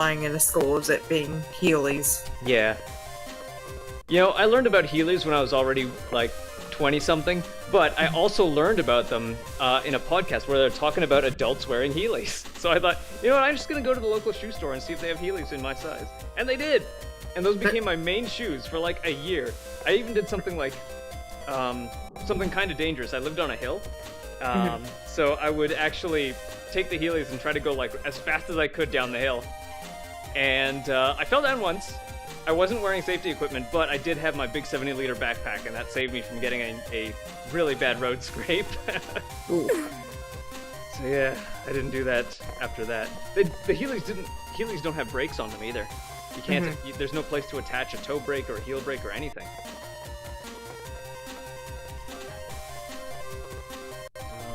terrifying in a school as it being Heelys. Yeah. You know, I learned about Heelys when I was already, like, 20-something, but I also learned about them in a podcast where they're talking about adults wearing Heelys. So I thought, you know what, I'm just gonna go to the local shoe store and see if they have Heelys in my size. And they did! And those became my main shoes for, like, a year. I even did something like, something kind of dangerous. I lived on a hill, so I would actually take the Heelys and try to go, like, as fast as I could down the hill. And I fell down once. I wasn't wearing safety equipment, but I did have my big 70-liter backpack, and that saved me from getting a really bad road scrape. Ooh. So yeah, I didn't do that after that. The Heelys don't have brakes on them either. You can't. There's no place to attach a toe brake or a heel brake or anything.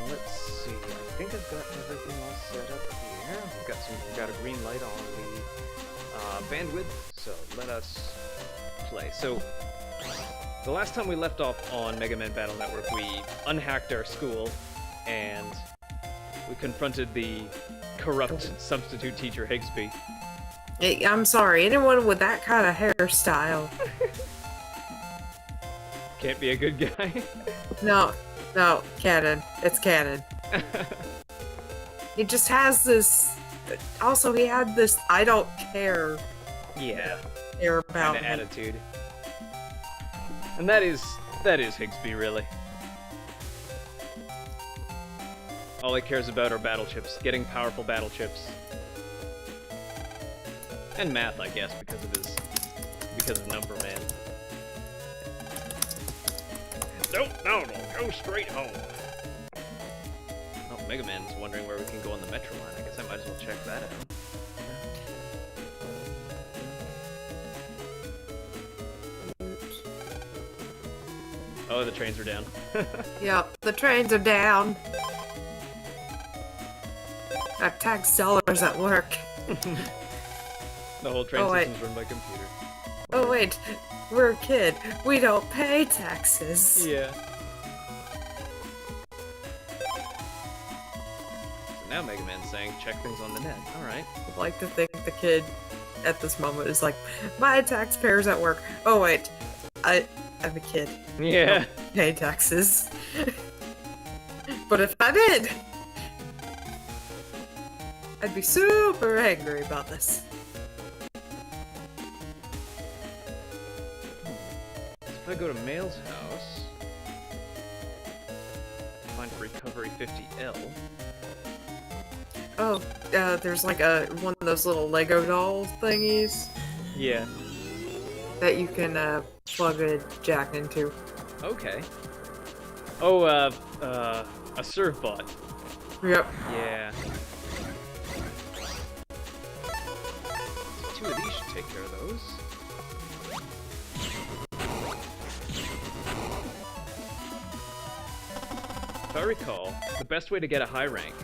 Let's see. I think I've got everything all set up here. We've got a green light on the bandwidth, so let us play. So the last time we left off on Mega Man Battle Network, we unhacked our school and we confronted the corrupt substitute teacher Higsby. Hey, I'm sorry, anyone with that kind of hairstyle. Can't be a good guy. No, canon. It's canon. He just has this. Also, he had this I don't care. Yeah. Care about kind of attitude. And that is Higsby, really. All he cares about are battle chips, getting powerful battle chips. And math, I guess, because of Number Man. No, go straight home. Oh, Mega Man's wondering where we can go on the Metro line. I guess I might as well check that out. Oh, the trains are down. Yep, the trains are down. I've tagged sellers at work. The whole train system's run by computer. Oh wait, we're a kid. We don't pay taxes. Yeah. So now Mega Man's saying, check things on the net. Alright. I'd like to think the kid at this moment is like, my taxpayers at work. Oh wait, I'm a kid. Yeah. I don't pay taxes. But if I did, I'd be super angry about this. If I go to Mail's house, find Recovery 50L. Oh, there's like one of those little Lego doll thingies. Yeah. That you can plug a jack into. Okay. Oh, a serve bot. Yep. Yeah. So 2 of these should take care of those. If I recall, the best way to get a high rank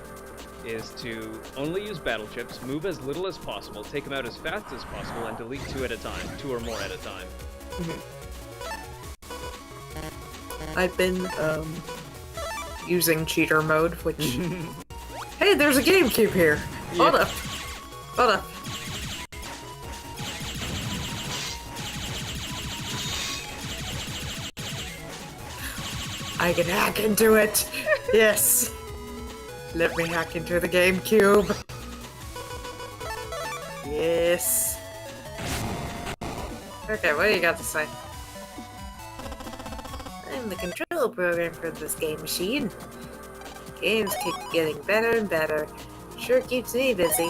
is to only use battle chips, move as little as possible, take them out as fast as possible, and delete 2 at a time. 2 or more at a time. I've been, using cheater mode, which... Hey, there's a GameCube here! Yeah. Hold up. I can hack into it! Yes! Let me hack into the GameCube! Yes! Okay, what do you got to say? I'm the control program for this game machine. Games keep getting better and better. Sure keeps me busy.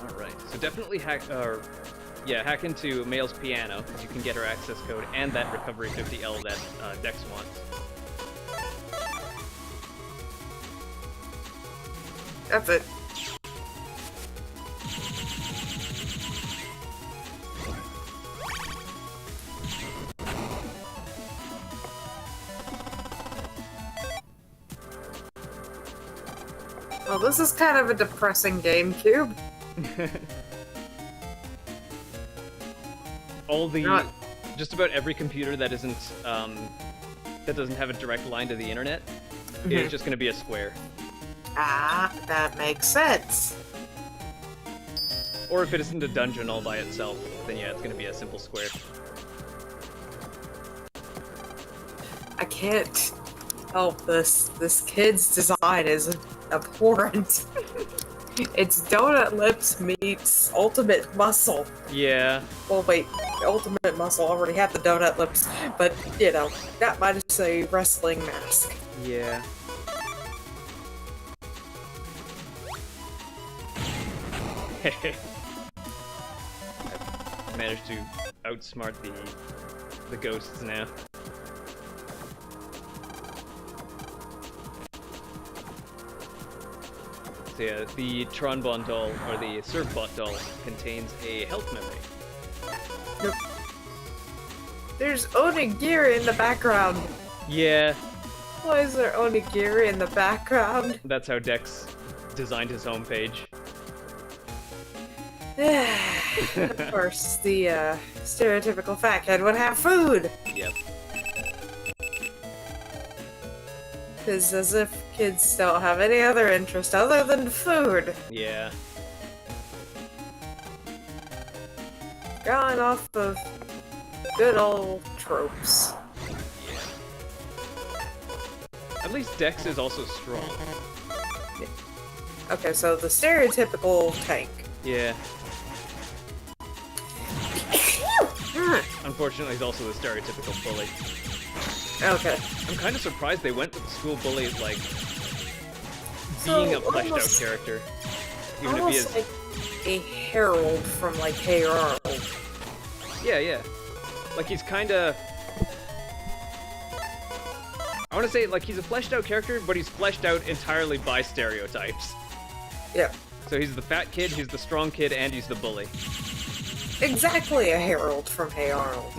Alright, so definitely hack into Mail's piano, because you can get her access code and that Recovery 50L that Dex wants. That's it. Well, this is kind of a depressing GameCube. Just about every computer that isn't, that doesn't have a direct line to the internet is just going to be a square. Ah, that makes sense. Or if it isn't a dungeon all by itself, then yeah, it's gonna be a simple square. I can't help this. This kid's design is abhorrent. It's Donut Lips meets Ultimate Muscle. Yeah. Well, wait, Ultimate Muscle already had the Donut Lips, but, you know, that might just a wrestling mask. Yeah. I managed to outsmart the ghosts now. So yeah, the Tronbot doll, or the Surfbot doll, contains a health memory. Nope. There's onigiri in the background. Yeah, Why is there onigiri in the background? that's how Dex designed his homepage. Of course, the stereotypical fat kid would have food. Yep. Because as if kids don't have any other interest other than food. Yeah. Going off of good old tropes. Yeah. At least Dex is also strong. Okay, so the stereotypical tank. Yeah. Unfortunately, he's also the stereotypical bully. Okay. I'm kind of surprised they went with the school bully, like, So, being a fleshed out almost- character. Even if he Almost is. like a herald from, like, Hey Arnold. Yeah, yeah. Like, he's kinda. I wanna say, like, he's a fleshed out character, but he's fleshed out entirely by stereotypes. Yeah. So he's the fat kid, he's the strong kid, and he's the bully. Exactly a herald from Hey Arnold.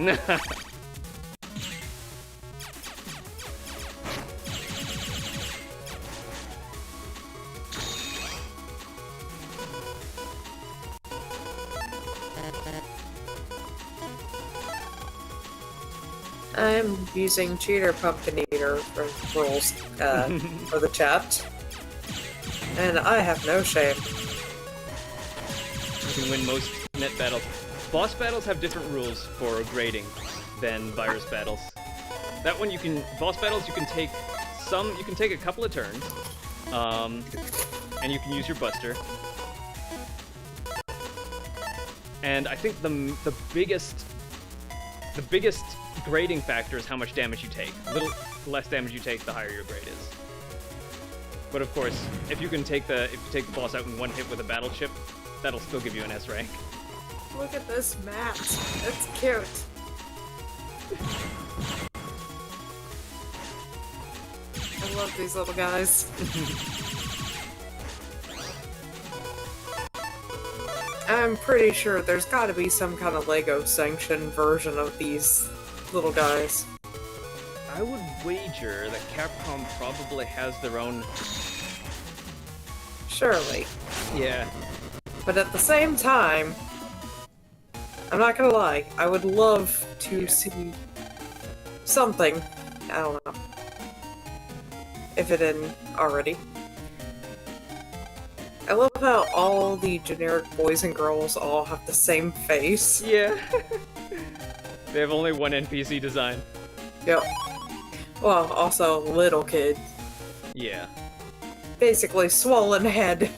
I'm using Cheater Pumpkin Eater for rules for the chat. And I have no shame. You can win most net battles. Boss battles have different rules for grading than virus battles. That one you can, boss battles you can take a couple of turns, and you can use your buster. And I think the biggest grading factor is how much damage you take. A little less damage you take, the higher your grade is. But of course, if you take the boss out in one hit with a battle chip, that'll still give you an S rank. Look at this mat. That's cute. I love these little guys. I'm pretty sure there's gotta be some kind of Lego sanctioned version of these little guys. I would wager that Capcom probably has their own. Surely. Yeah. But at the same time, I'm not gonna lie, I would love to see something. I don't know. If it didn't already. I love how all the generic boys and girls all have the same face. Yeah. They have only one NPC design. Yep. Well, also little kid. Yeah. Basically swollen head.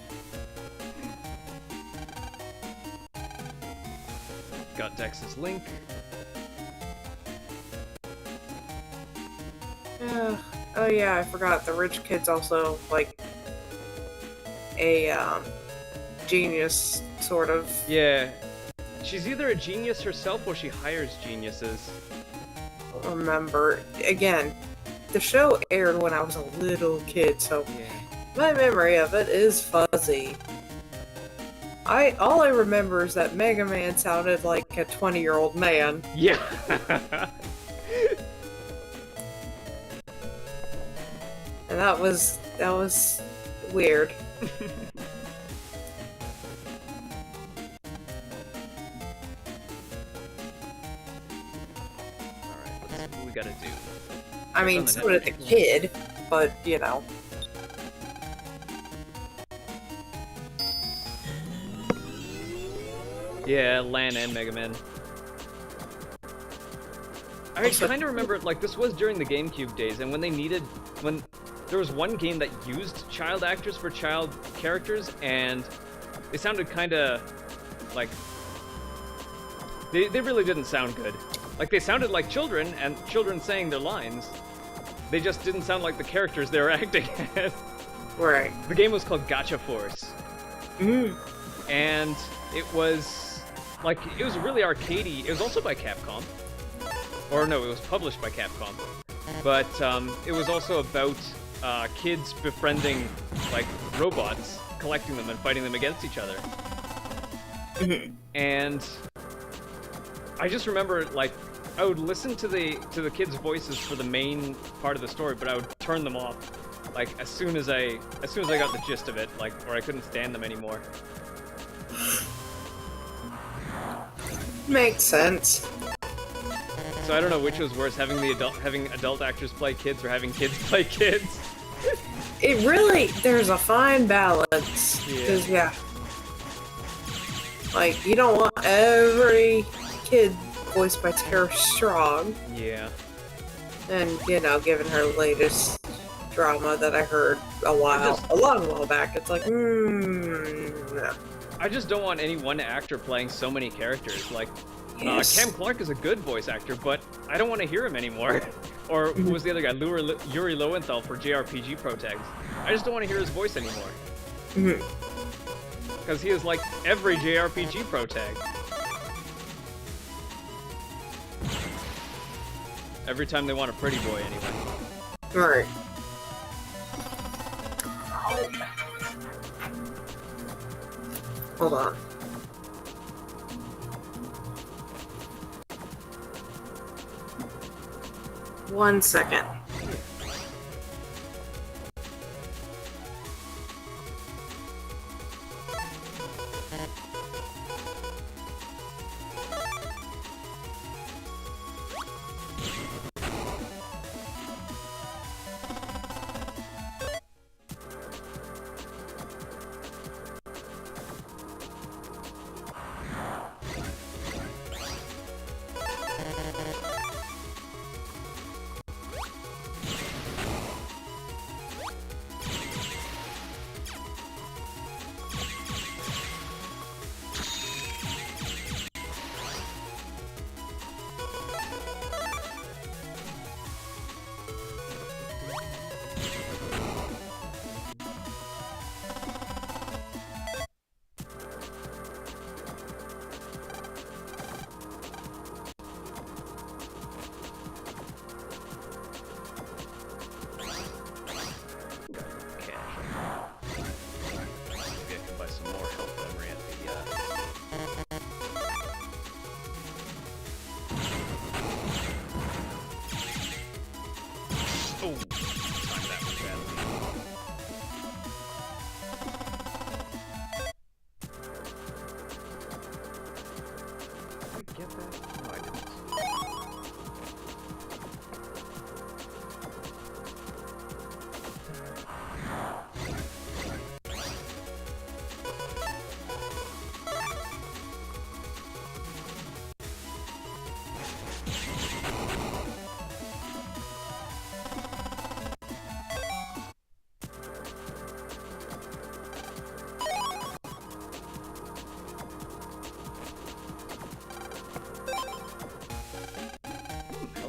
Got Dex's Link. Oh yeah, I forgot. The rich kid's also, like, a, genius, sort of. Yeah. She's either a genius herself or she hires geniuses. Remember, again, the show aired when I was a little kid, so Yeah. my memory of it is fuzzy. All I remember is that Mega Man sounded like a 20-year-old man. Yeah. And that was weird. Alright, let's see what we gotta do. I mean, on the so did the network. kid, but, you know. Yeah, LAN and Mega Man. I Also- kind of remember, like, this was during the GameCube days, and when there was one game that used child actors for child characters, and they sounded kind of, like, they really didn't sound good. Like, they sounded like children, and children saying their lines. They just didn't sound like the characters they were acting as. Right. The game was called Gacha Force. Mm. And it was, like, it was really arcadey. It was also by Capcom. Or no, it was published by Capcom. But it was also about kids befriending, like, robots, collecting them and fighting them against each other. And I just remember, like, I would listen to the kids' voices for the main part of the story, but I would turn them off, like, as soon as I got the gist of it, like, or I couldn't stand them anymore. Makes sense. So I don't know which was worse, having adult actors play kids or having kids play kids. It really, there's a fine balance. Because, yeah. Like, you don't want every kid voiced by Tara Strong. Yeah. And, you know, given her latest drama that I heard a long while back, it's like, no. I just don't want any one actor playing so many characters. Like, Yes. Cam Clark is a good voice actor, but I don't want to hear him anymore. Or who was the other guy? Yuri Lowenthal for JRPG Pro Tags. I just don't want to hear his voice anymore. Because he is like every JRPG Pro Tag. Every time they want a pretty boy, anyway. Right. Hold on. One second.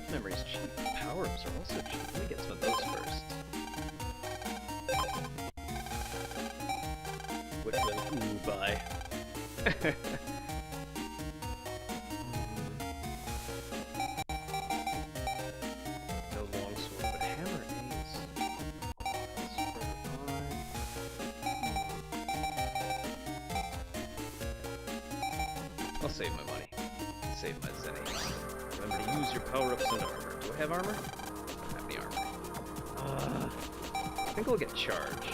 Memories cheap. Power-ups are also cheap. Let me get some of those first. Which one? Ooh, buy. No longsword, but hammer is. I'll save my money. Save my zenny. Remember to use your power-ups and armor. Do I have armor? I don't have any armor. I think I'll get charge.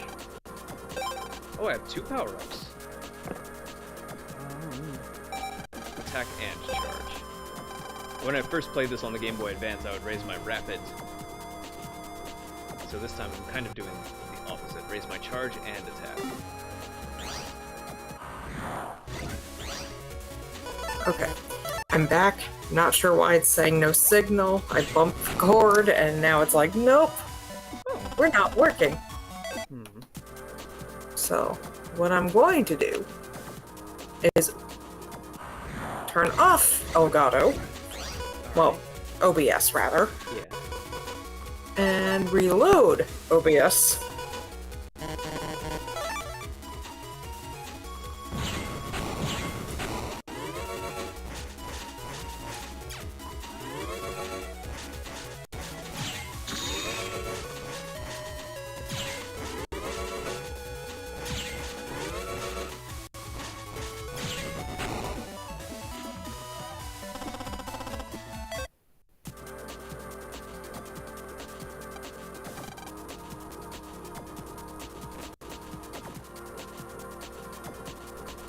Oh, I have 2 power-ups. Attack and charge. When I first played this on the Game Boy Advance, I would raise my rapid. So this time I'm kind of doing the opposite. Raise my charge and attack. Okay. I'm back. Not sure why it's saying no signal. I bumped the cord, and now it's like, nope. We're not working. So, what I'm going to do is turn off Elgato. Well, OBS, rather. Yeah. And reload OBS.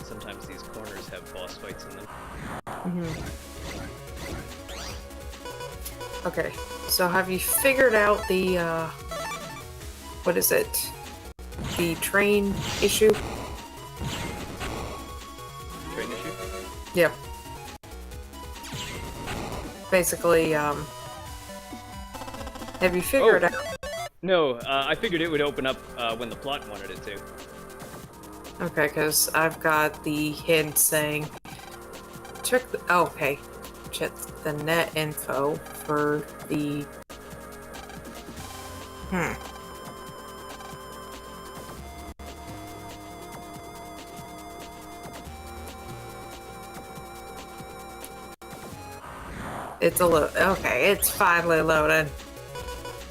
Sometimes these corners have boss fights in them. Okay, so have you figured out the, what is it? The train issue? Train issue? Yep. Basically, have you figured out? No, I figured it would open up when the plot wanted it to. Okay, because I've got the hint saying, check the, oh, okay, check the net info for the, It's a okay, it's finally loaded.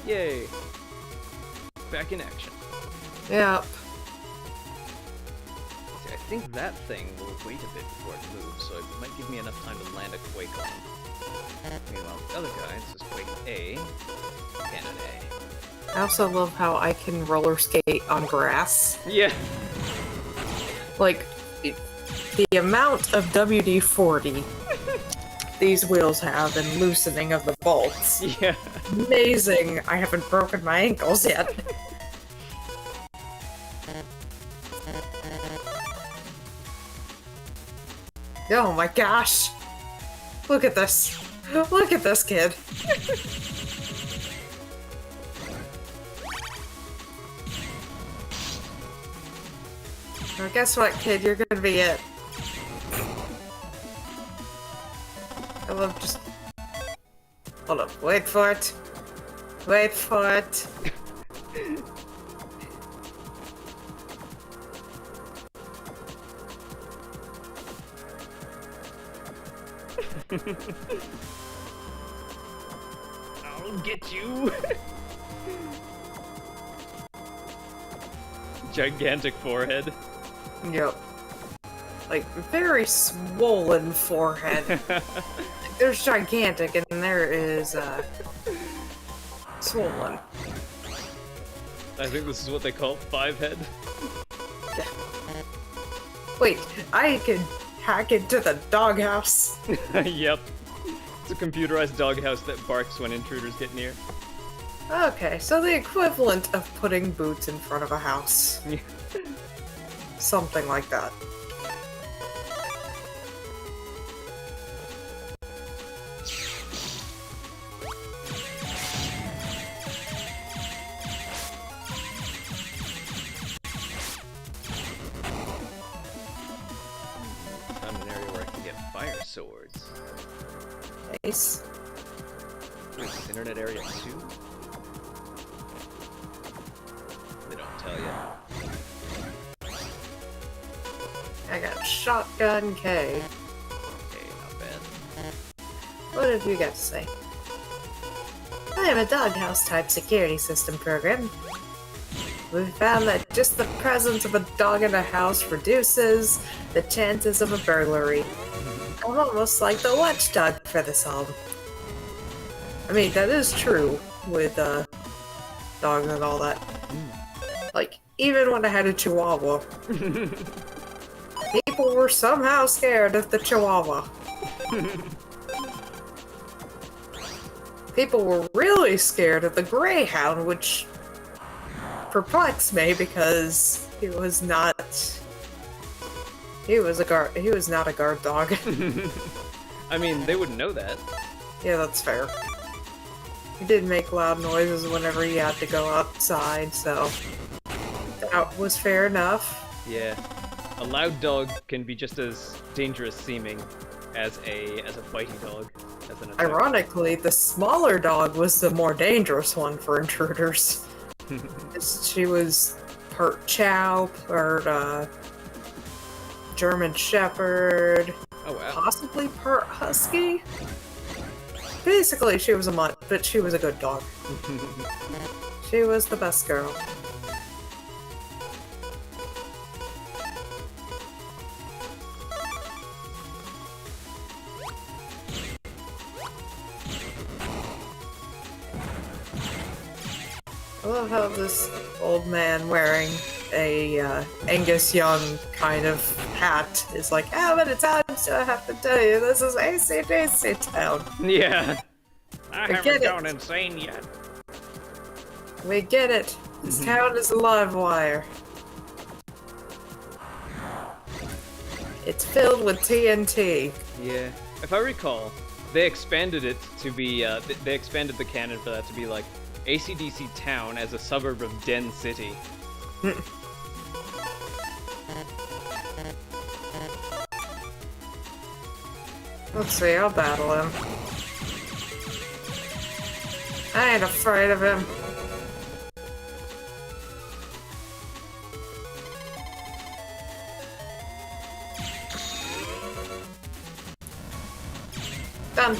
Yay! Back in action. Yep. See, I think that thing will wait a bit before it moves, so it might give me enough time to land a Quake on him. Meanwhile, the other guy, this is Quake A, Cannon A. I also love how I can roller skate on grass. Yeah. Like, the amount of WD-40 these wheels have and loosening of the bolts. Yeah. Amazing! I haven't broken my ankles yet. Oh my gosh! Look at this! Look at this kid! Well, guess what, kid? You're gonna be it. I love just... Hold up. Wait for it. Wait for it. I'll get you! Gigantic forehead. Yep. Like, very swollen forehead. There's gigantic and there is, swollen. I think this is what they call five-head. Yeah. Wait, I can hack into the doghouse. Yep. It's a computerized doghouse that barks when intruders get near. Okay, so the equivalent of putting boots in front of a house. Something like that. Found an area where I can get fire swords. Nice. Wait, is internet area 2? They don't tell you. I got Shotgun K. Okay, not bad. What have you got to say? I am a doghouse type security system program. We found that just the presence of a dog in a house reduces the chances of a burglary. I'm almost like the watchdog for this home. I mean, that is true with dogs and all that. Like, even when I had a Chihuahua, people were somehow scared of the Chihuahua. People were really scared of the Greyhound, which perplexed me because it was not He was a guard. He was not a guard dog. I mean, they wouldn't know that. Yeah, that's fair. He did make loud noises whenever he had to go outside, so that was fair enough. Yeah. A loud dog can be just as dangerous seeming as a fighting dog. As an attacker. Ironically, the smaller dog was the more dangerous one for intruders. She was part Chow, part German Shepherd, Oh wow. possibly part Husky. Basically, she was a mutt, but she was a good dog. She was the best girl. I love how this old man wearing a Angus Young kind of hat is like, how many times do I have to tell you this is AC/DC town? Yeah. I get haven't it. gone insane yet. We get it. This town is a live wire. It's filled with TNT. Yeah. If I recall, they expanded it to be, they expanded the canon for that to be like AC/DC Town as a suburb of Den City. Let's see, I'll battle him. I ain't afraid of him. Done.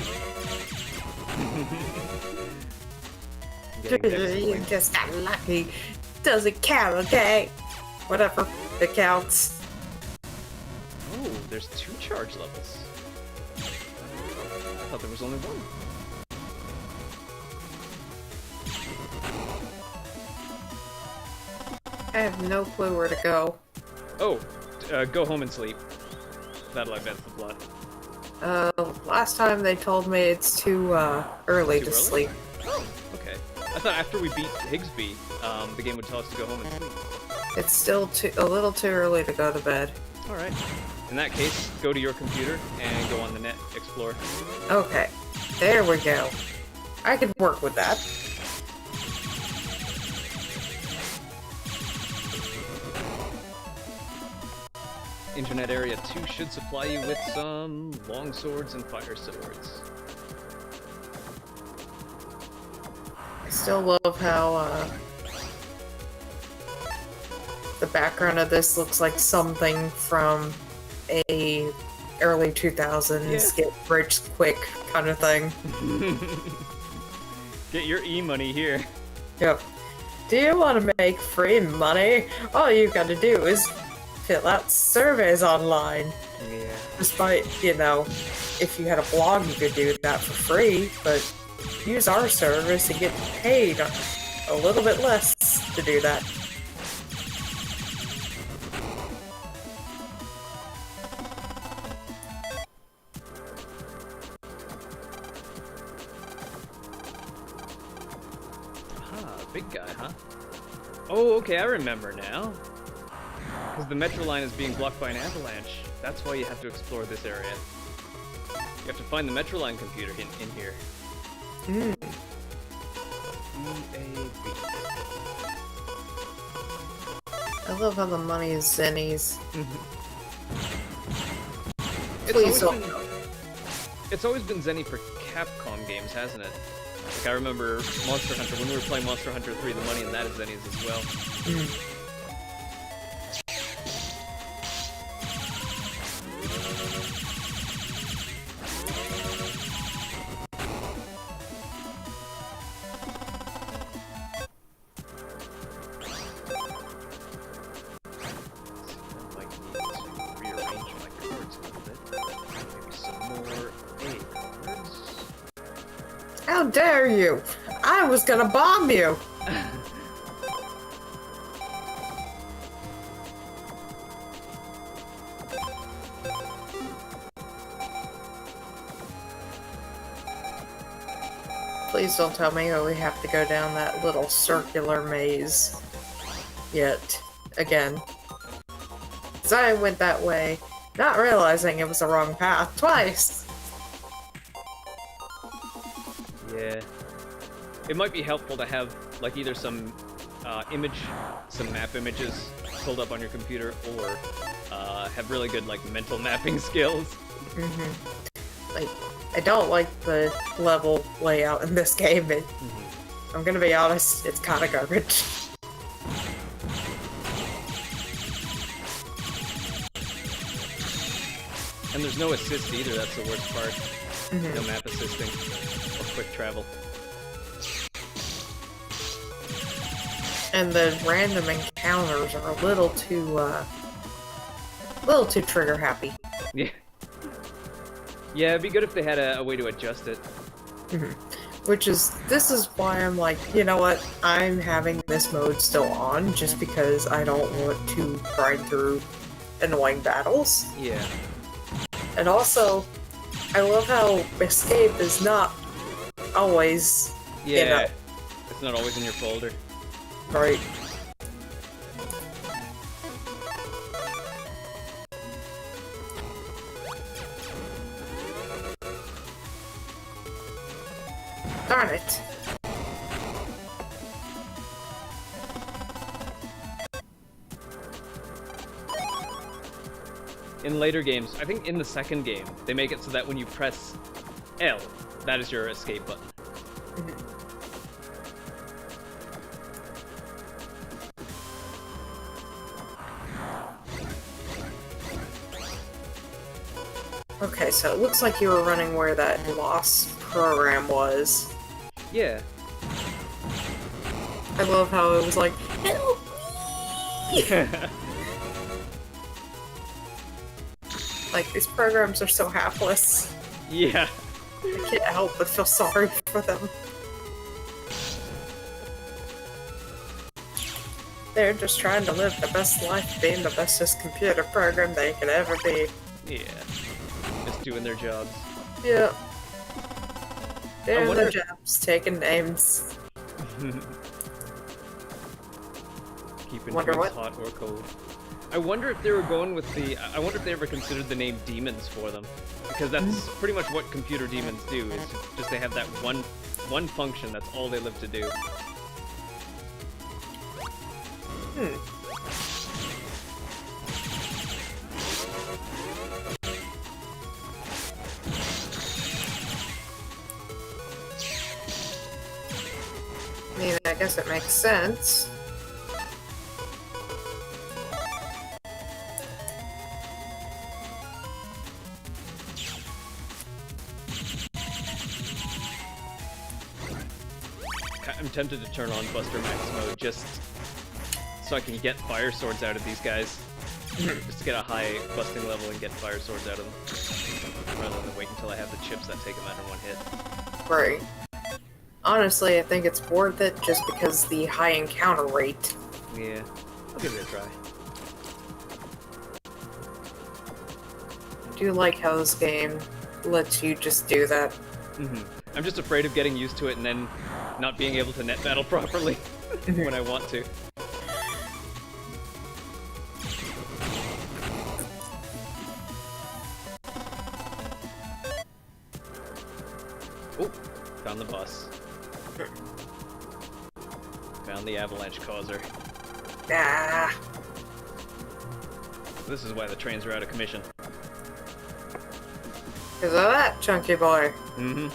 You just got lucky. Doesn't count, okay? Whatever. It counts. Oh, there's 2 charge levels. I thought there was only 1. I have no clue where to go. Oh, go home and sleep. That'll advance the plot. Last time they told me it's too early Too to early? sleep. Oh, okay. I thought after we beat Higsby, the game would tell us to go home and sleep. It's still a little too early to go to bed. Alright. In that case, go to your computer and go on the net, explore. Okay, there we go. I can work with that. Internet Area 2 should supply you with some long swords and fire swords. I still love how the background of this looks like something from a early 2000s get rich quick kind of thing. Get your e-money here. Yep. Do you want to make free money? All you gotta do is fill out surveys online. Yeah. Despite, you know, if you had a blog, you could do that for free, but use our service and get paid a little bit less to do that. Big guy, huh? Oh, okay, I remember now. Because the Metro line is being blocked by an avalanche. That's why you have to explore this area. You have to find the Metro line computer in here. Mm. EAB. I love how the money is zennies. It's Please always don't. It's always been Zenny for Capcom games, hasn't it? Like I remember Monster Hunter, when we were playing Monster Hunter 3, the money in that is Zennies as well. Mm. I might need to rearrange my cards a little bit. Maybe some more A cards. How dare you! I was gonna bomb you! Please don't tell me we have to go down that little circular maze yet again. 'Cause I went that way not realizing it was the wrong path twice. Yeah. It might be helpful to have, like, either some some map images pulled up on your computer, or have really good, like, mental mapping skills. Like, I don't like the level layout in this game. I'm gonna be honest, it's kind of garbage. And there's no assist either, that's the worst part. No map assisting or quick travel. And the random encounters are a little too trigger happy. Yeah. Yeah, it'd be good if they had a way to adjust it. This is why I'm like, you know what, I'm having this mode still on, just because I don't want to grind through annoying battles. Yeah. And also, I love how escape is not always, Yeah. It's not always in your folder. Right. Darn it. In later games, I think in the second game, they make it so that when you press L, that is your escape button. Okay, so it looks like you were running where that lost program was. Yeah. I love how it was like, help me! Like, these programs are so hapless. Yeah. I can't help but feel sorry for them. They're just trying to live the best life, being the bestest computer program they can ever be. Yeah. Just doing their jobs. Yeah. Doing wonder their if- jobs, taking names. Keeping Wonder things what? hot or cold. I wonder if they were going with the. I wonder if they ever considered the name demons for them, because that's pretty much what computer demons do. Is just they have that one function. That's all they live to do. I mean, I guess it makes sense. I'm tempted to turn on Buster Max mode just so I can get fire swords out of these guys. Just to get a high busting level and get fire swords out of them. Rather than wait until I have the chips that take them out in one hit. Right. Honestly, I think it's worth it just because the high encounter rate. Yeah, I'll give it a try. I do like how this game lets you just do that. I'm just afraid of getting used to it and then not being able to net battle properly when I want to. Oh, found the boss. Found the avalanche causer. Ah. This is why the trains are out of commission. Because of that, chunky boy. See,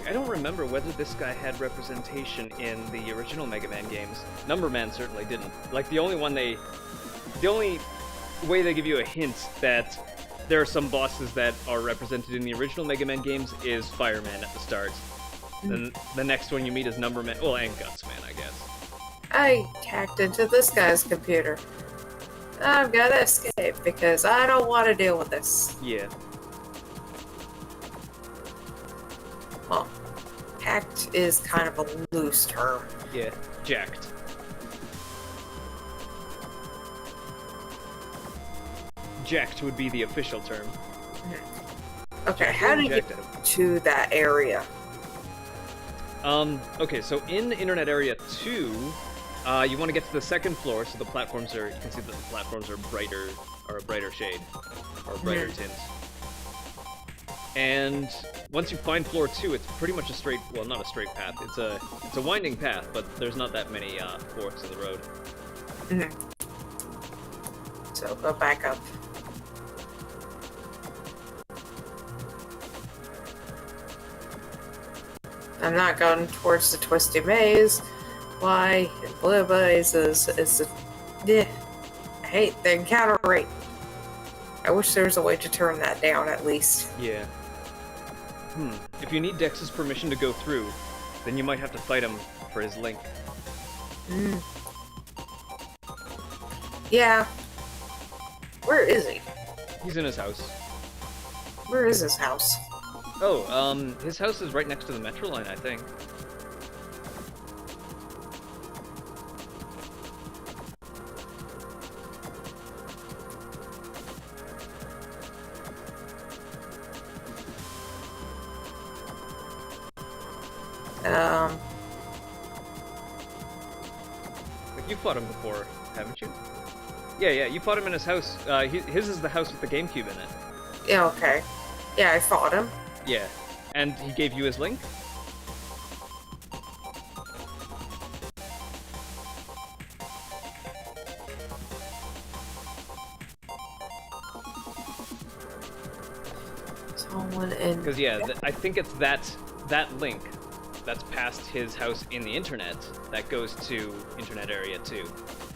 I don't remember whether this guy had representation in the original Mega Man games. Number Man certainly didn't. Like, the only way they give you a hint that there are some bosses that are represented in the original Mega Man games is Fireman at the start. Then the next one you meet is Number Man, well, and Gutsman, I guess. I hacked into this guy's computer. I've got to escape because I don't want to deal with this. Yeah. Well, hacked is kind of a loose term. Yeah. Jacked. Jacked would be the official term. Okay, how do you get Jacked. to that area? Okay, so in Internet Area 2, You want to get to the second floor, so the platforms are. You can see that the platforms are brighter, or a brighter shade, or a brighter tint. And once you find floor 2, it's pretty much a straight. Well, not a straight path. It's a winding path, but there's not that many forks in the road. So go back up. I'm not going towards the twisty maze. Why? Blue maze is the. Yeah. I hate the encounter rate. I wish there was a way to turn that down at least. Yeah. If you need Dex's permission to go through, then you might have to fight him for his link. Yeah. Where is he? He's in his house. Where is his house? Oh, his house is right next to the metro line, I think. Like, you fought him before, haven't you? Yeah, you fought him in his house. His is the house with the GameCube in it. Yeah, okay. Yeah, I fought him. Yeah. And he gave you his link? Someone in... Because, yeah, I think it's that link that's past his house in the internet that goes to Internet Area 2.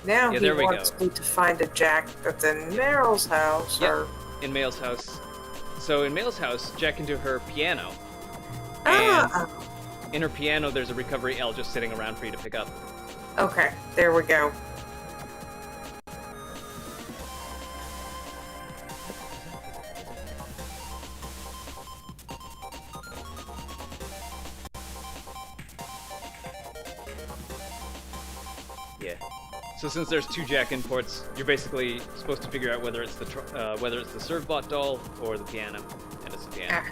Now Yeah, he there we wants go. me to find a Jack that's in Meryl's house, Yep. or... In Mail's house. So in Mail's house, Jack can do her piano. And in her piano, there's a recovery L just sitting around for you to pick up. Okay, there we go. Yeah. So since there's 2 Jack imports, you're basically supposed to figure out whether it's the Servbot doll or the piano, and it's the piano.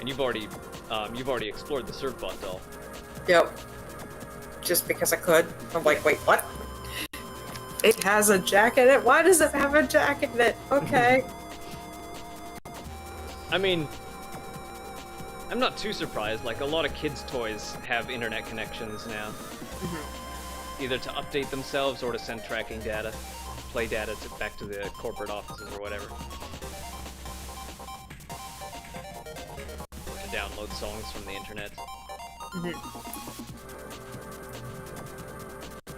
And you've already explored the Servbot doll. Yep. Just because I could. I'm like, wait, what? It has a Jack in it? Why does it have a Jack in it? Okay. I mean, I'm not too surprised. Like, a lot of kids' toys have internet connections now. Either to update themselves or to send tracking data, play data back to the corporate offices or whatever. Or to download songs from the internet.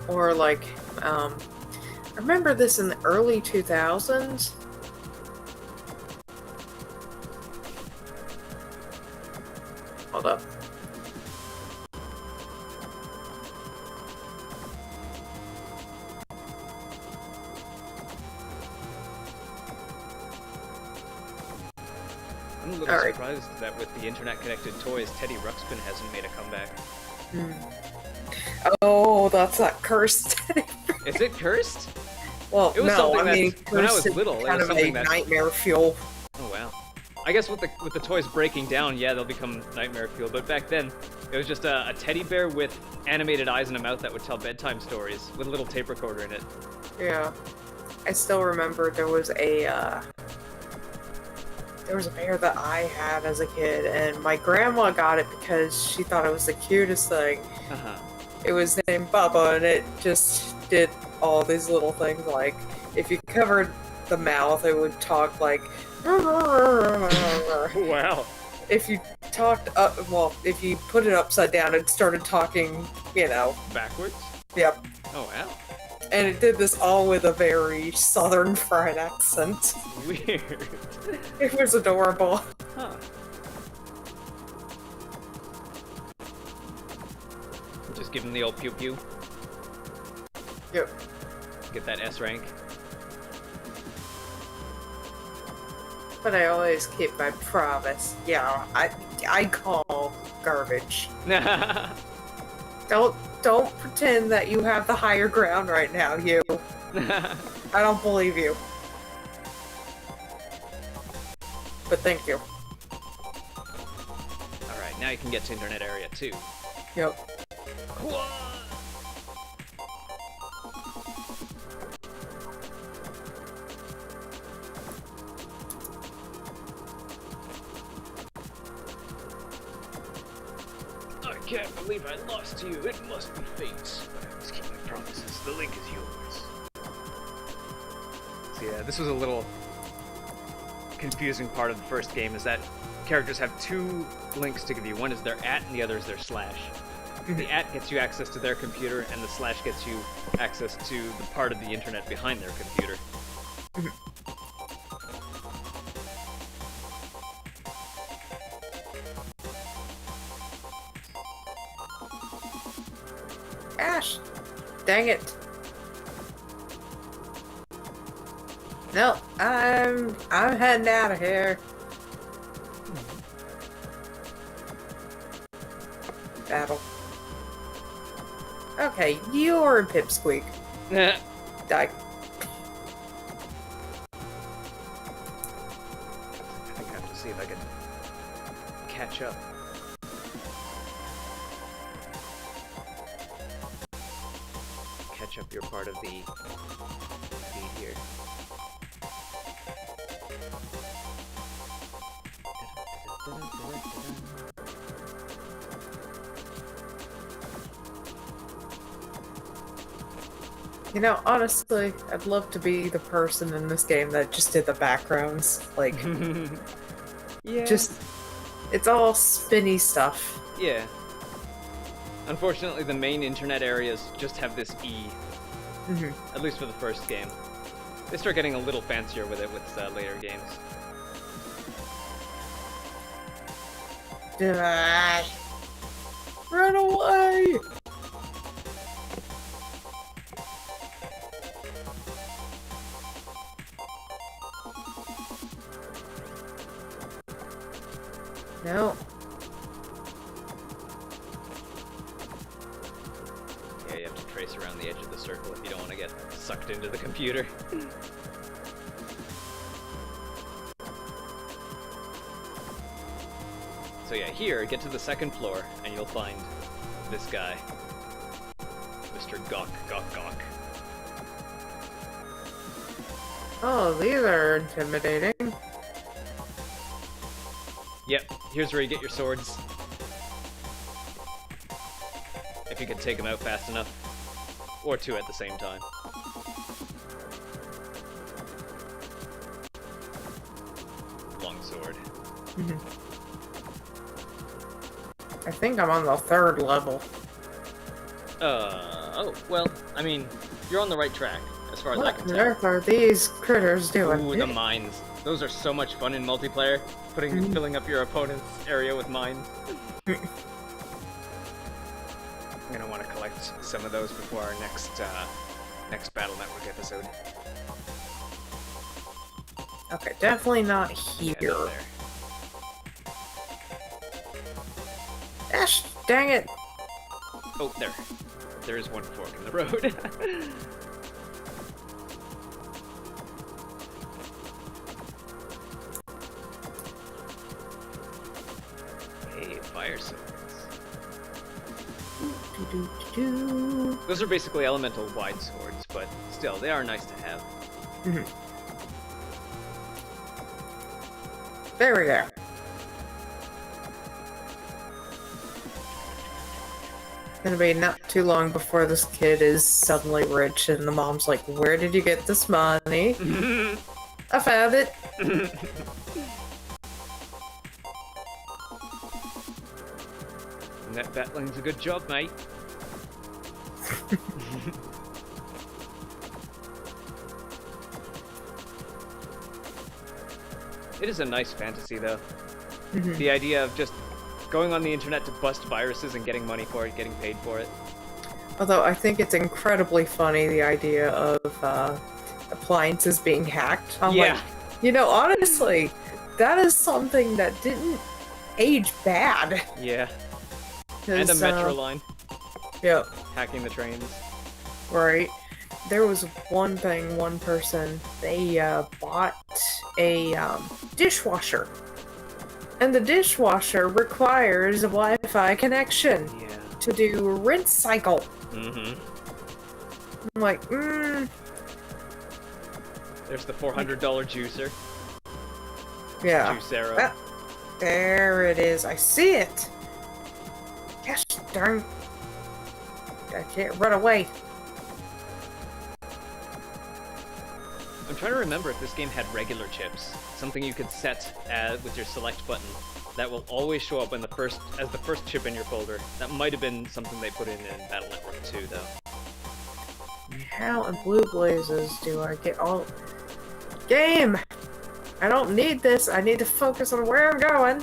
Or like, I remember this in the early 2000s. Hold up. I'm a little surprised that with the internet-connected toys, Teddy Ruxpin hasn't made a comeback. Oh, that's that cursed. Is it cursed? Well, It was no, something I mean, when I was cursed little, is it kind was of a something that- nightmare fuel. Oh wow. I guess with the toys breaking down, yeah, they'll become nightmare fuel. But back then, it was just a teddy bear with animated eyes and a mouth that would tell bedtime stories with a little tape recorder in it. Yeah. I still remember there was a bear that I had as a kid, and my grandma got it because she thought it was the cutest thing. It was named Bubba, and it just did all these little things, like, if you covered the mouth, it would talk like... Wow. If you talked up, well, if you put it upside down, it started talking, you know. Backwards? Yep. Oh wow. And it did this all with a very southern fried accent. Weird. It was adorable. Huh. Just give him the old pew pew. Yep. Get that S rank. But I always keep my promise. Yeah, I call garbage. Don't pretend that you have the higher ground right now, you. I don't believe you. But thank you. Alright, now you can get to Internet Area 2. Yep. can't believe I lost you. It must be fate. But I always keep my promises. The link is yours. So yeah, this was a little confusing part of the first game, is that characters have two links to give you. One is their @ and the other is their /. The @ gets you access to their computer, and the / gets you access to the part of the internet behind their computer. Ash! Dang it. No, I'm heading out of here. Battle. Okay, you're a pipsqueak. Die. I think I have to see if I can catch up. Catch up your part of the feed here. You know, honestly, I'd love to be the person in this game that just did the backgrounds. Like, Yeah. just, it's all spinny stuff. Yeah. Unfortunately, the main internet areas just have this E, at least for the first game. They start getting a little fancier with it with later games. Die. Run away! No. Yeah, you have to trace around the edge of the circle if you don't want to get sucked into the computer. So yeah, here, get to the second floor, and you'll find this guy. Mr. Gawk, Gawk, Gawk. Oh, these are intimidating. Yep, here's where you get your swords. If you can take them out fast enough. Or two at the same time. Longsword. I think I'm on the 3rd level. Oh, well, I mean, you're on the right track, as far as I What can on tell. earth are these critters doing? Ooh, the mines. Those are so much fun in multiplayer, filling up your opponent's area with mines. I'm gonna want to collect some of those before our next Battle Network episode. Okay, definitely not Yeah, here. not there. Ash, dang it! Oh, there. There is one fork in the road. Hey, fire swords. Do-do-do-do. Those are basically elemental wide swords, but still, they are nice to have. There we go. Gonna be not too long before this kid is suddenly rich and the mom's like, where did you get this money? I found it. Net battling's a good job, mate. It is a nice fantasy, though. The idea of just going on the internet to bust viruses and getting money for it, getting paid for it. Although I think it's incredibly funny, the idea of appliances being hacked. I'm Yeah. like, you know, honestly, that is something that didn't age bad. Yeah. And a 'Cause, metro line. Yep. Hacking the trains. Right. There was one person, they bought a dishwasher. And the dishwasher requires a Wi-Fi connection Yeah. to do rinse cycle. Mm-hmm. I'm like, There's the $400 juicer. yeah. Juicero. Ah, there it is. I see it. Yes, Darn. I can't run away. I'm trying to remember if this game had regular chips, something you could set with your select button that will always show up in the first chip in your folder. That might have been something they put in Battle Network 2, though. How in blue blazes do I get all... Game! I don't need this. I need to focus on where I'm going.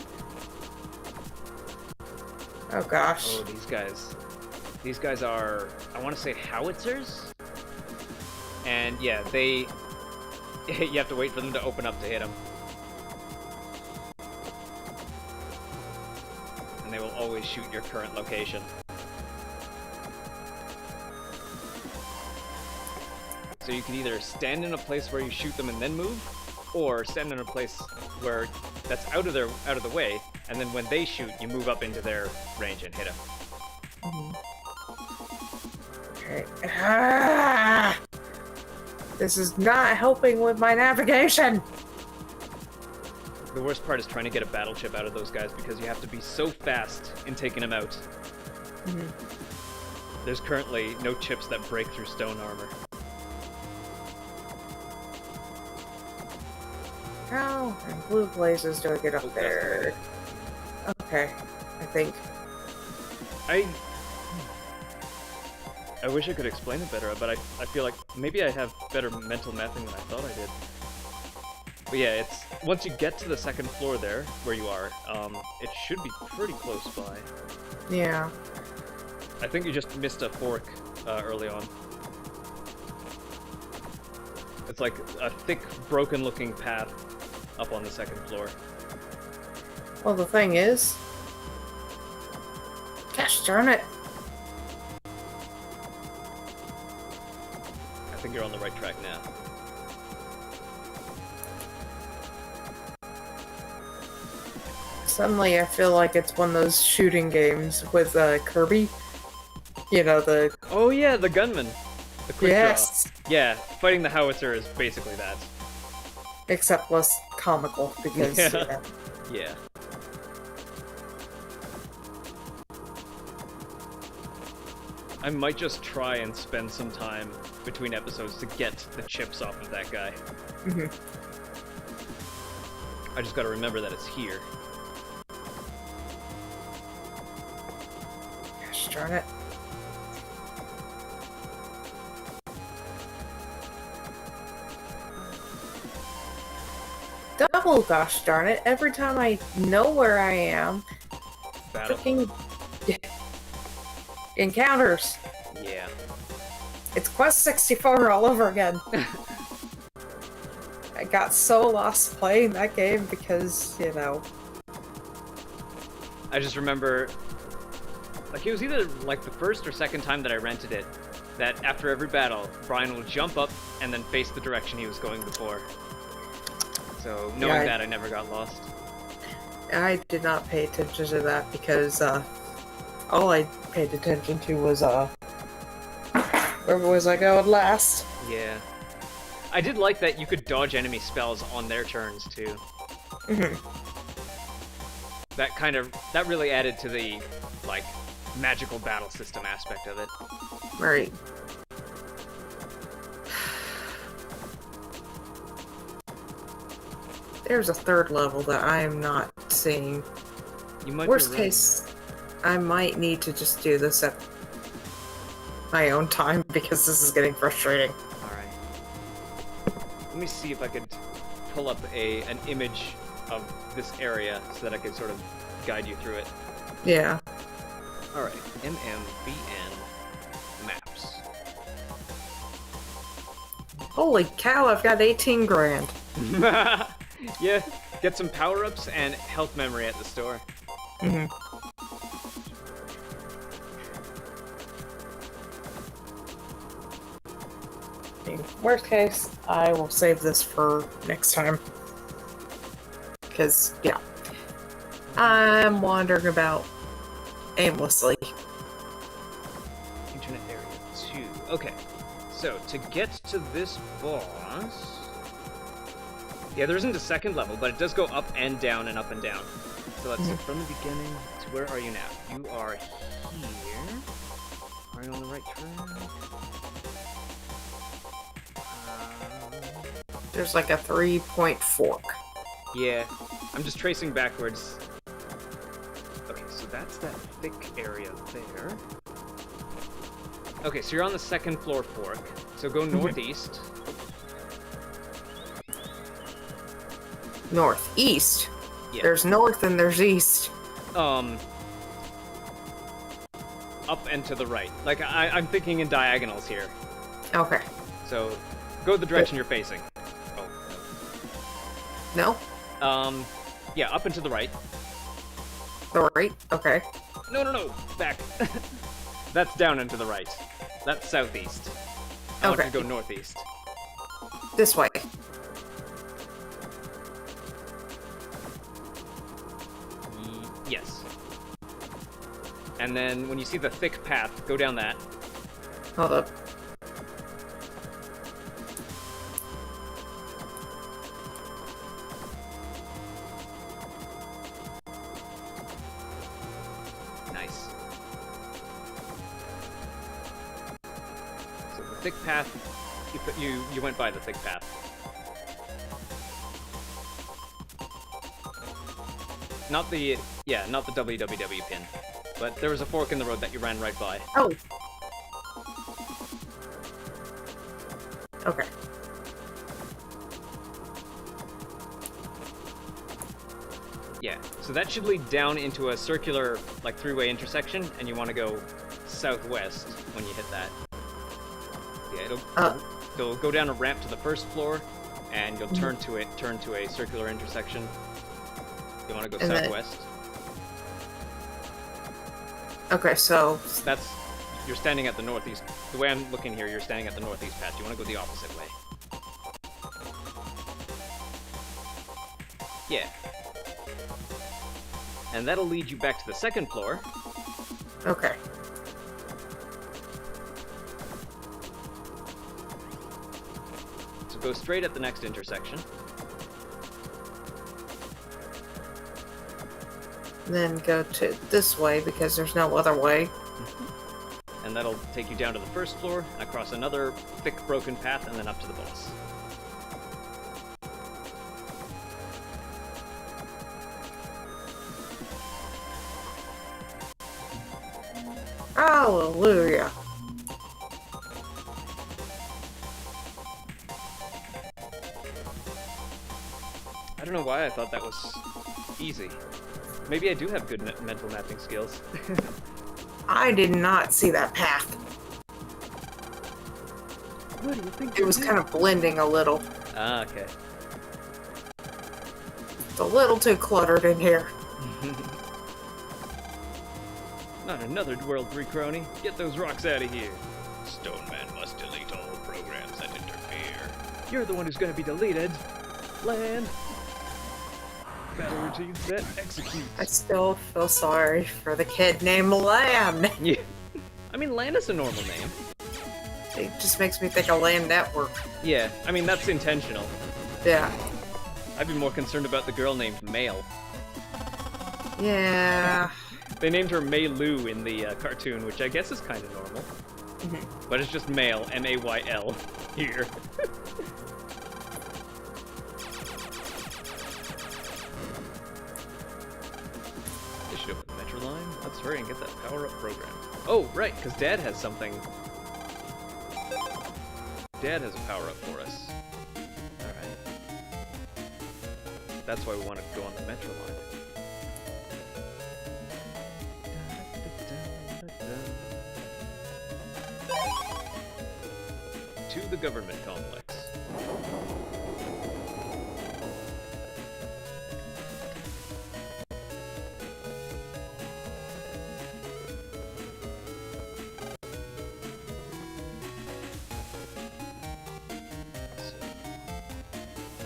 Oh gosh. Oh, these guys. These guys are, I want to say, howitzers? And yeah, they... you have to wait for them to open up to hit them. And they will always shoot your current location. So you can either stand in a place where you shoot them and then move, or stand in a place where that's out of the way, and then when they shoot, you move up into their range and hit them. Okay. Ah! This is not helping with my navigation. The worst part is trying to get a battle chip out of those guys because you have to be so fast in taking them out. There's currently no chips that break through stone armor. How in blue blazes do I get up there? Okay, I think. I wish I could explain it better, but I feel like maybe I have better mental mapping than I thought I did. But yeah, it's once you get to the second floor there, where you are, it should be pretty close by. Yeah. I think you just missed a fork early on. It's like a thick, broken-looking path up on the second floor. Well, the thing is... Gosh darn it! I think you're on the right track now. Suddenly I feel like it's one of those shooting games with Kirby. You know, the... Oh yeah, the gunman! The quick Yes! draw. Yeah, fighting the howitzer is basically that. Except less comical, because... Yeah. Yeah. I might just try and spend some time between episodes to get the chips off of that guy. I just gotta remember that it's here. Gosh darn it. Double gosh darn it, every time I know where I am, Battle. freaking encounters. Yeah. It's Quest 64 all over again. I got so lost playing that game because, you know... I just remember, like, it was either like the first or second time that I rented it, that after every battle, Brian will jump up and then face the direction he was going before. So, knowing that, I never got lost. I did not pay attention to that because, all I paid attention to was, where was I going last? Yeah. I did like that you could dodge enemy spells on their turns, too. That really added to the, like, magical battle system aspect of it. Right. There's a third level that I am not seeing. You might Worst be case, I might need to just do this at my own time because this is getting frustrating. Alright. Let me see if I could pull up an image of this area so that I could sort of guide you through it. Yeah. Alright, MMBN maps. Holy cow, I've got 18 grand. Yeah, get some power-ups and health memory at the store. Worst case, I will save this for next time. Because, yeah. I'm wandering about aimlessly. Internet area 2. Okay, so to get to this boss... Yeah, there isn't a second level, but it does go up and down and up and down. So So let's see, from the beginning, so where are you now? You are here. Are you on the right track? There's like a 3-point fork. Yeah, I'm just tracing backwards. Okay, so that's that thick area there. Okay, so you're on the second floor fork. So go northeast. Northeast. Yeah. There's north and there's east. Up and to the right. Like, I'm thinking in diagonals here. Okay. So, go the direction you're facing. No? Yeah, up and to the right. The right? Okay. No, back. That's down and to the right. That's southeast. I want you to go northeast. This way. Yes. And then when you see the thick path, go down that. Hold up. Nice. So the thick path, you went by the thick path. Not the WWW pin, but there was a fork in the road that you ran right by. Oh. Okay. Yeah, so that should lead down into a circular, like, three-way intersection, and you want to go southwest when you hit that. Yeah, it'll go down a ramp to the first floor, and you'll turn to a circular intersection. You want to go southwest. Okay, so You're standing at the northeast. The way I'm looking here, you're standing at the northeast path. You want to go the opposite way. Yeah. And that'll lead you back to the second floor. okay. So go straight at the next intersection. Then go to this way because there's no other way. And that'll take you down to the first floor, across another thick broken path, and then up to the boss. Hallelujah. I don't know why I thought that was easy. Maybe I do have good mental mapping skills. I did not see that path. What do you think? It was kind of blending a little. Ah, okay. It's a little too cluttered in here. Not another World 3 crony. Get those rocks out of here. Stoneman must delete all programs that interfere. You're the one who's gonna be deleted. Land. Battle routine that executes. I still feel sorry for the kid named Land. Yeah. I mean, Land is a normal name. It just makes me think of Land Network. Yeah, I mean, that's intentional. Yeah. I'd be more concerned about the girl named Mail. Yeah. They named her Mei Lu in the cartoon, which I guess is kind of normal. But it's just Mail, M-A-Y-L, here. They should open the Metro line. Let's hurry and get that power-up program. Oh, right, because Dad has something. Dad has a power-up for us. Alright. That's why we want to go on the Metro line. To the government complex.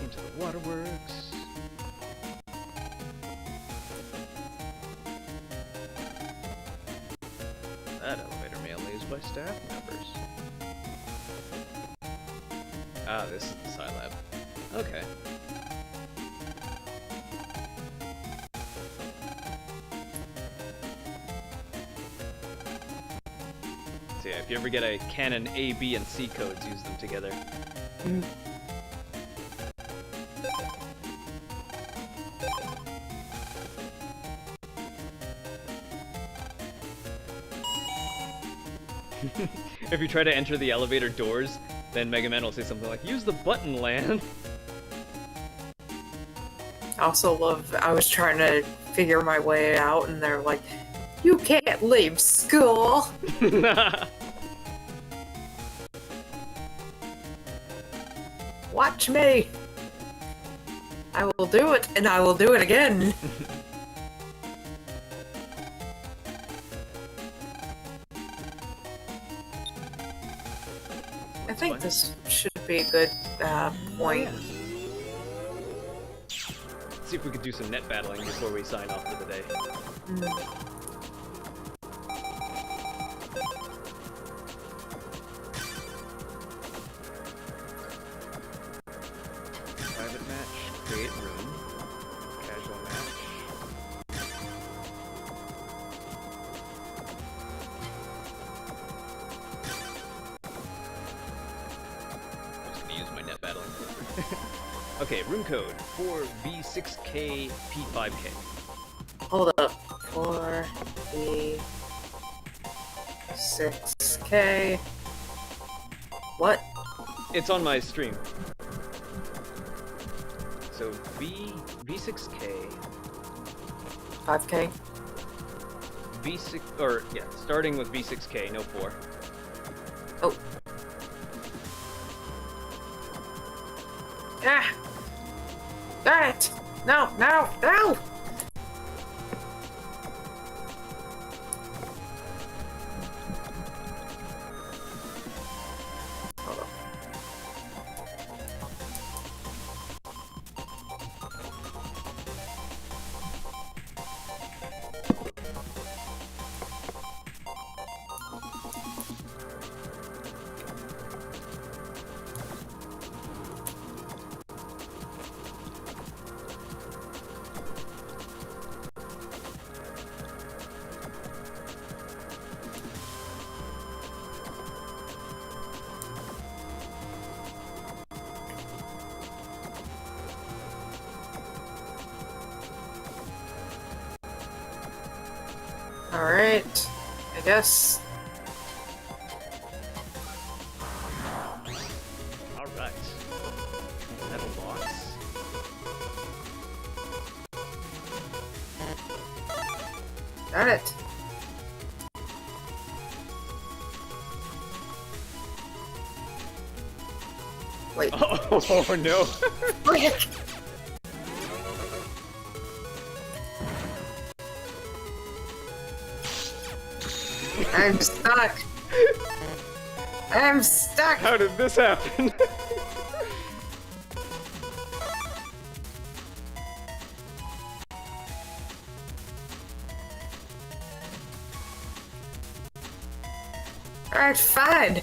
Into the waterworks. That elevator may only used by staff members. Ah, this is the Scilab. Okay. So yeah, if you ever get a Canon A, B, and C codes, use them together. If you try to enter the elevator doors, then Mega Man will say something like, use the button, Lan. I also love, I was trying to figure my way out, and they're like, you can't leave school! Watch me! I will do it, and I will do it again! I think this should be a good point. Let's see if we could do some net battling before we sign off for the day. Private match, create room, casual match. I'm just gonna use my net battling. Okay, room code 4V6K P5K. Hold up. 4V6K. What? It's on my stream. So V6K 5K? V6 or yeah, starting with V6K, no 4. Oh. Ah! Darn it! No, no, no! Hold on. Alright, I guess. Alright. Metal box. Got it. Wait. Oh no! Frick! I'm stuck! I'm stuck! How did this happen? Alright, fine!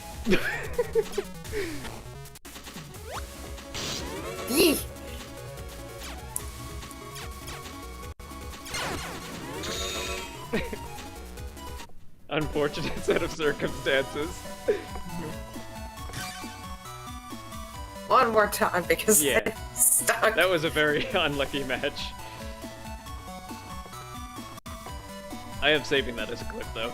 Yee! Unfortunate set of circumstances. One more time because Yeah. I'm stuck. That was a very unlucky match. I am saving that as a clip though.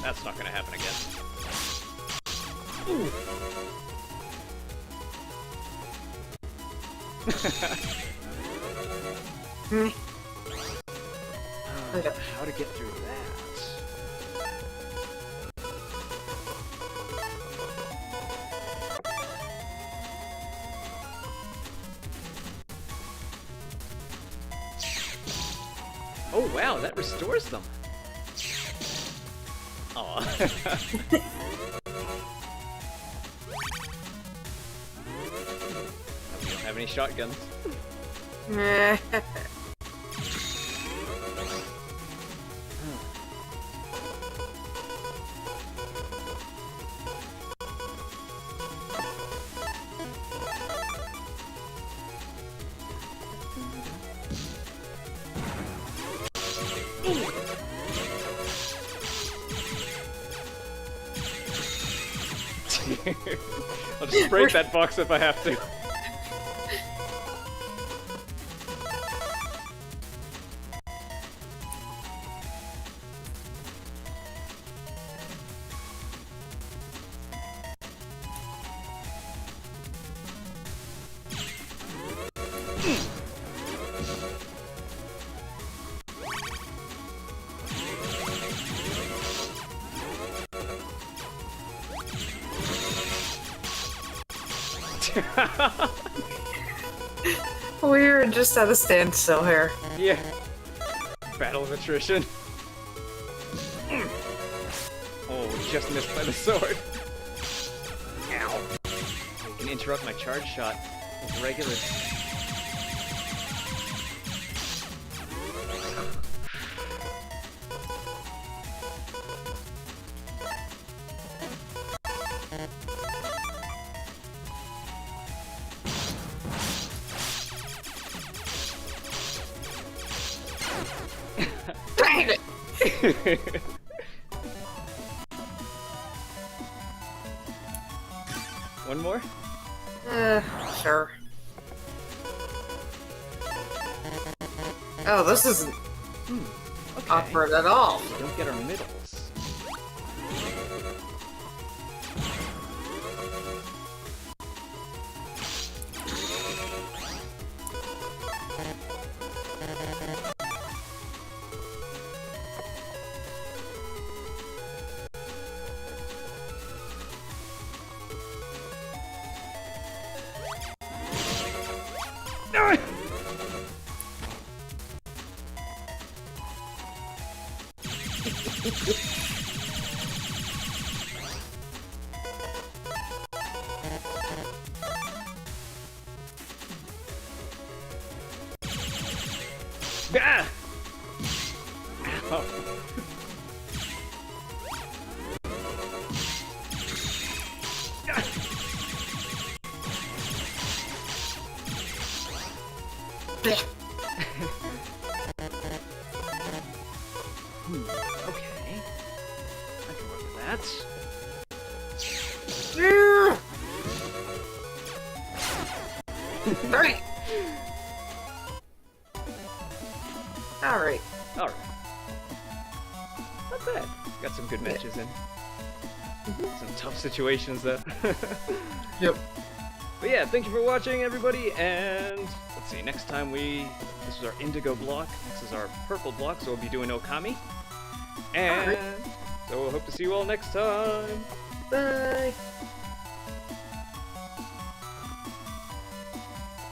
That's not gonna happen again. Ooh. How to get through that? Oh wow, that restores them. Aw. We don't have any shotguns. I'll just break that box if I have to. We're just at a standstill here. Yeah. Battle of attrition. Oh, just missed by the sword. Ow. I can interrupt my charge shot with regular. Dang it! One more? Sure. Oh, this isn't Okay. awkward at all. We don't get our middles. Ah! Ow. Blech. Okay. I can work with that. Alright. Alright. Alright. Not bad. Got some good matches in. Some tough situations, though. Yep. But yeah, thank you for watching, everybody, and let's see, next time this was our indigo block, next is our purple block, so we'll be doing Okami. And so we'll hope to see you all next time. Bye.